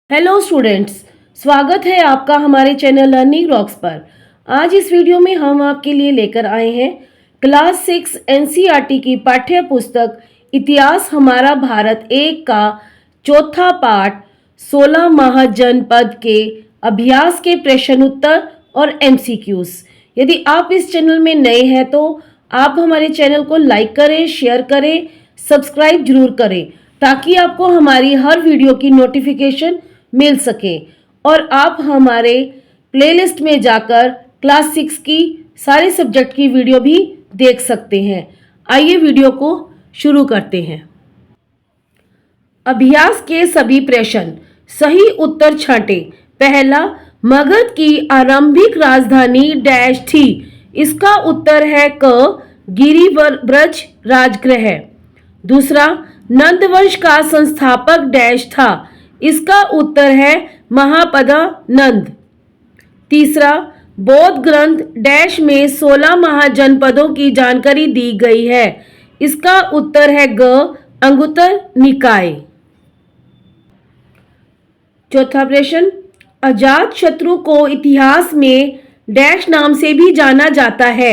Hello students, स्वागत है आपका हमारे चैनल लर्निंग रॉक्स पर। आज इस वीडियो में हम आपके लिए लेकर आए हैं क्लास 6 एनसीईआरटी की पाठ्य पुस्तक इतिहास हमारा भारत 1 का चौथा पाठ 16 महाजनपद के अभ्यास के प्रश्न उत्तर और एमसीक्यूज। यदि आप इस चैनल में नए हैं तो आप हमारे चैनल को लाइक करें, शेयर करें, सब्सक्राइब जरूर करें ताकि आपको हमारी हर वीडियो की नोटिफिकेशन मिल सके और आप हमारे प्लेलिस्ट में जाकर क्लास 6 की सारे सब्जेक्ट की वीडियो भी देख सकते हैं। आइए वीडियो को शुरू करते हैं। अभ्यास के सभी प्रश्न सही उत्तर छांटे। पहला, मगध की आरंभिक राजधानी डैश थी। इसका उत्तर है क, गिरिव्रज राजगृह। दूसरा, नंदवंश का संस्थापक डैश था। इसका उत्तर है महापदा नंद। तीसरा, बौद्ध ग्रंथ डैश में 16 महाजनपदों की जानकारी दी गई है। इसका उत्तर है ग, अंगुत्तर निकाय। चौथा प्रश्न, अजात शत्रु को इतिहास में डैश नाम से भी जाना जाता है।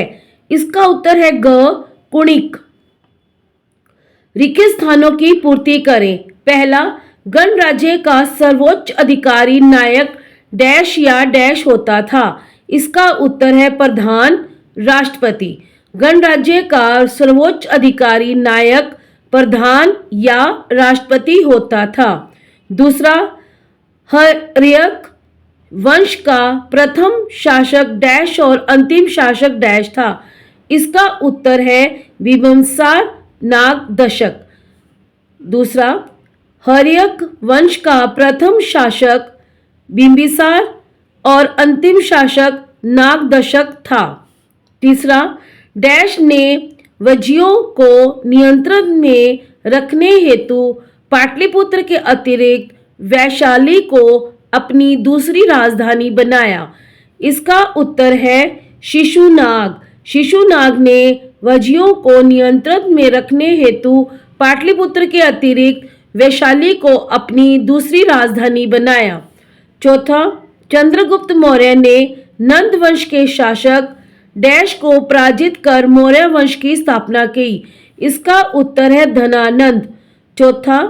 इसका उत्तर है ग, कुणिक। रिक्त स्थानों की पूर्ति करें। पहला, गणराज्य का सर्वोच्च अधिकारी नायक डैश या डैश होता था। इसका उत्तर है प्रधान राष्ट्रपति। गणराज्य का सर्वोच्च अधिकारी नायक प्रधान या राष्ट्रपति होता था। दूसरा, हर्यक वंश का प्रथम शासक डैश और अंतिम शासक डैश था। इसका उत्तर है बिंबिसार नाग दशक। दूसरा, हर्यक वंश का प्रथम शासक बिंबिसार और अंतिम शासक नाग दशक था। तीसरा, डैश ने वज्जियों को नियंत्रण में रखने हेतु पाटलिपुत्र के अतिरिक्त वैशाली को अपनी दूसरी राजधानी बनाया। इसका उत्तर है शिशुनाग। शिशुनाग ने वज्जियों को नियंत्रण में रखने हेतु पाटलिपुत्र के अतिरिक्त वैशाली को अपनी दूसरी राजधानी बनाया। चौथा, चंद्रगुप्त मौर्य ने नंद वंश के शासक डैश को पराजित कर मौर्य वंश की स्थापना की। इसका उत्तर है धनानंद। चौथा,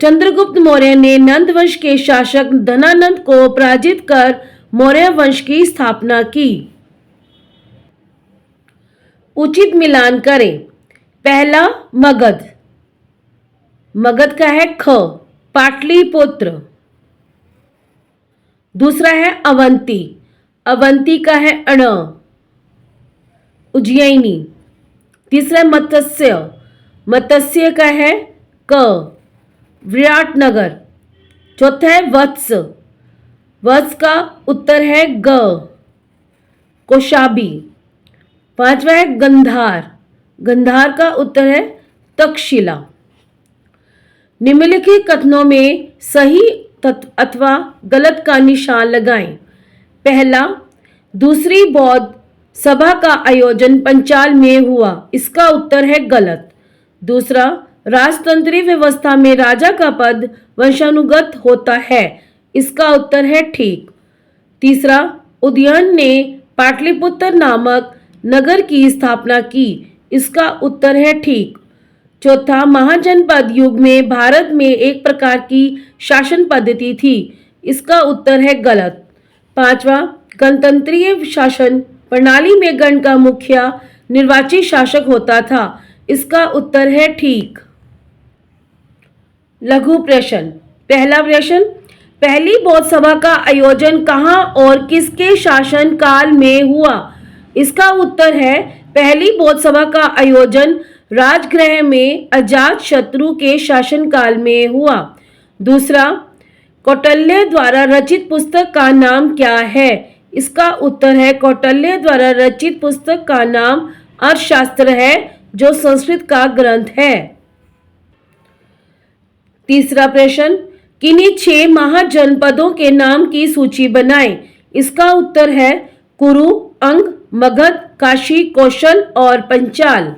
चंद्रगुप्त मौर्य ने नंद वंश के शासक धनानंद को पराजित कर मौर्य वंश की स्थापना की। उचित मिलान करें। पहला, मगध। मगध का है ख, पाटलिपुत्र। दूसरा है अवंती। अवंती का है अण, उज्जैनी। तीसरा, मत्स्य। मत्स्य का है क, विराटनगर। चौथा है वत्स। वत्स का उत्तर है ग, कौशांबी। पांचवा है गंधार। गंधार का उत्तर है तक्षशिला। निम्नलिखित कथनों में सही अथवा गलत का निशान लगाएं। पहला, दूसरी बौद्ध सभा का आयोजन पंचाल में हुआ। इसका उत्तर है गलत। दूसरा, राजतंत्रीय व्यवस्था में राजा का पद वंशानुगत होता है। इसका उत्तर है ठीक। तीसरा, उदयन ने पाटलिपुत्र नामक नगर की स्थापना की। इसका उत्तर है ठीक। चौथा, महाजनपद युग में भारत में एक प्रकार की शासन पद्धति थी। इसका उत्तर है गलत। पांचवा, गणतंत्रीय शासन प्रणाली में गण का मुखिया निर्वाचित शासक होता था। इसका उत्तर है ठीक। लघु प्रश्न। पहला प्रश्न, पहली बौद्ध सभा का आयोजन कहाँ और किसके शासन काल में हुआ? इसका उत्तर है पहली बौद्ध सभा का आयोजन राजगृह में अजात शत्रु के शासनकाल में हुआ। दूसरा, कौटिल्य द्वारा रचित पुस्तक का नाम क्या है? इसका उत्तर है कौटिल्य द्वारा रचित पुस्तक का नाम अर्थशास्त्र है, जो संस्कृत का ग्रंथ है। तीसरा प्रश्न, किन्हीं 6 महाजनपदों के नाम की सूची बनाएं। इसका उत्तर है कुरु, अंग, मगध, काशी, कौशल और पंचाल।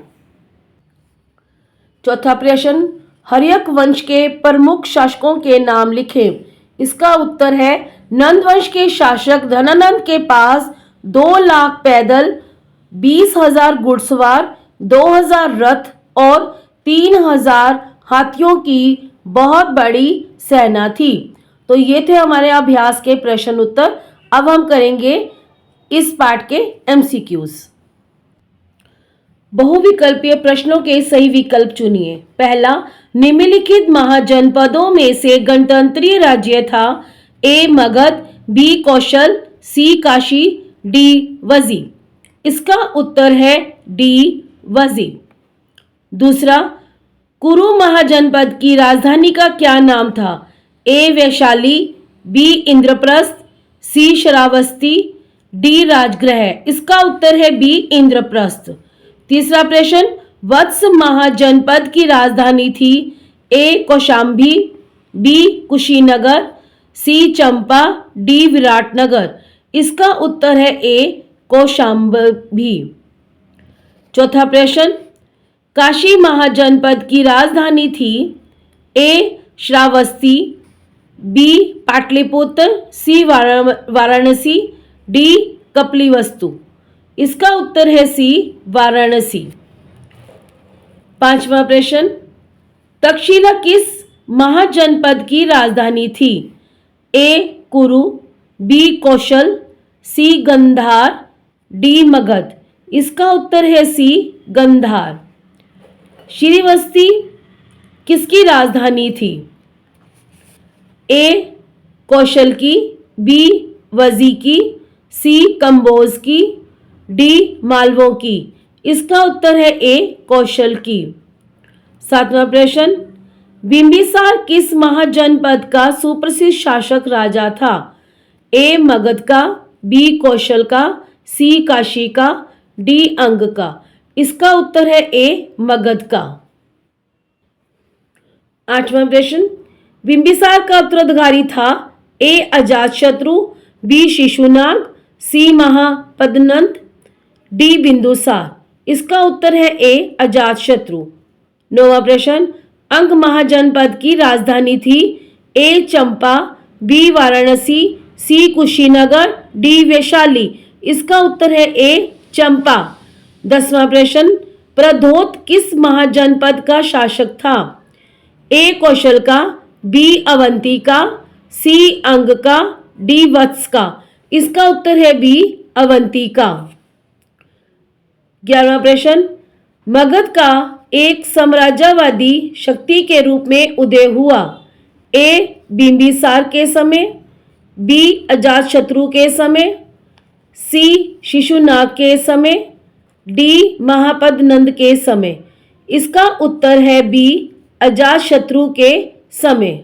चौथा प्रश्न, हर्यक वंश के प्रमुख शासकों के नाम लिखें। इसका उत्तर है नंद वंश के शासक धनानंद के पास 2 लाख पैदल, 20,000 घुड़सवार, 2,000 रथ और 3,000 हाथियों की बहुत बड़ी सेना थी। तो ये थे हमारे अभ्यास के प्रश्न उत्तर। अब हम करेंगे इस पाठ के एमसीक्यूज। बहुविकल्पीय प्रश्नों के सही विकल्प चुनिए। पहला, निम्नलिखित महाजनपदों में से गणतंत्रीय राज्य था? ए मगध, बी कौशल, सी काशी, डी वजी। इसका उत्तर है डी वजी। दूसरा, कुरु महाजनपद की राजधानी का क्या नाम था? ए वैशाली, बी इंद्रप्रस्थ, सी श्रावस्ती, डी राजगृह। इसका उत्तर है बी इंद्रप्रस्थ। तीसरा प्रश्न, वत्स महाजनपद की राजधानी थी? ए कौशांबी, बी कुशीनगर, सी चंपा, डी विराटनगर। इसका उत्तर है ए कौशांबी। चौथा प्रश्न, काशी महाजनपद की राजधानी थी? ए श्रावस्ती, बी पाटलिपुत्र, सी वाराणसी, डी कपिलवस्तु। इसका उत्तर है सी वाराणसी। पांचवा प्रश्न, तक्षशिला किस महाजनपद की राजधानी थी? ए कुरु, बी कौशल, सी गंधार, डी मगध। इसका उत्तर है सी गंधार। श्रीवस्ती किसकी राजधानी थी? ए कौशल की, बी वजी की, सी कंबोज की, डी मालवों की। इसका उत्तर है ए कौशल की। सातवां प्रश्न, बिंबिसार किस महाजनपद का सुप्रसिद्ध शासक राजा था? ए मगध का, बी कौशल का, सी काशी का, डी अंग का। इसका उत्तर है ए मगध का। आठवां प्रश्न, बिंबिसार का उत्तराधिकारी था? ए अजातशत्रु, बी शिशुनाग, सी महापद्नंद, डी बिंदुसार। इसका उत्तर है ए अजातशत्रु। नौवां प्रश्न, अंग महाजनपद की राजधानी थी? ए चंपा, बी वाराणसी, सी कुशीनगर, डी वैशाली। इसका उत्तर है ए चंपा। 10वां प्रश्न, प्रधोत किस महाजनपद का शासक था? ए कौशल का, बी अवंती का, सी अंग का, डी वत्स का। इसका उत्तर है बी अवंती का। 11वां प्रश्न, मगध का एक साम्राज्यवादी शक्ति के रूप में उदय हुआ? ए बिंबिसार के समय, बी अजातशत्रु के समय, सी शिशुनाग के समय, डी महापद्नंद के समय। इसका उत्तर है बी अजातशत्रु के समय।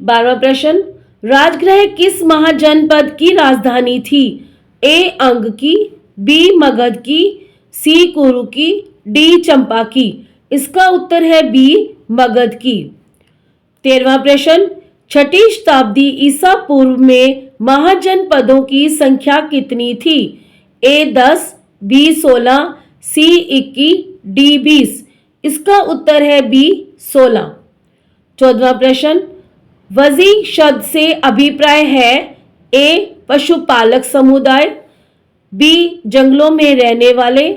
12वां प्रश्न, राजगृह किस महाजनपद की राजधानी थी? ए अंग की, बी मगध की, सी कुरु की, डी चंपा की। इसका उत्तर है बी मगध की। 13वां प्रश्न, 6ठी शताब्दी ईसा पूर्व में महाजनपदों की संख्या कितनी थी? ए 10, बी 16, सी 21, डी 20। इसका उत्तर है बी 16। 14वां प्रश्न, वजी शब्द से अभिप्राय है? ए पशुपालक समुदाय, बी जंगलों में रहने वाले,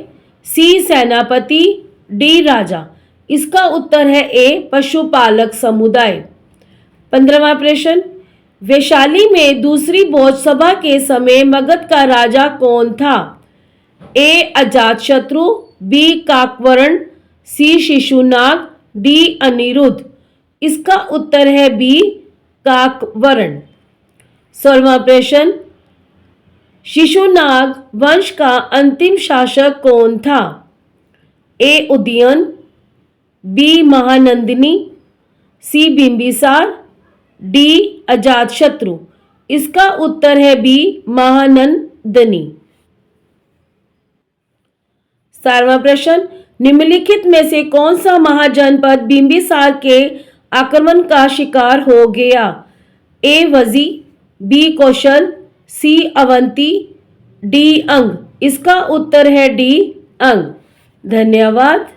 सी सेनापति, डी राजा। इसका उत्तर है ए पशुपालक समुदाय। 15वां प्रश्न, वैशाली में दूसरी भोज सभा के समय मगध का राजा कौन था? ए अजातशत्रु, बी काकवर्ण, सी शिशुनाग, डी अनिरुद्ध। इसका उत्तर है बी काकवर्ण। 16वां प्रश्न, शिशुनाग वंश का अंतिम शासक कौन था? ए उदयन, बी महानंदिनी, सी बिंबिसार, डी अजातशत्रु। इसका उत्तर है बी महानंदिनी। 17वां प्रश्न, निम्नलिखित में से कौन सा महाजनपद बिंबिसार के आक्रमण का शिकार हो गया? ए वजी, बी कौशल, सी अवंती, डी अंग। इसका उत्तर है डी अंग। धन्यवाद।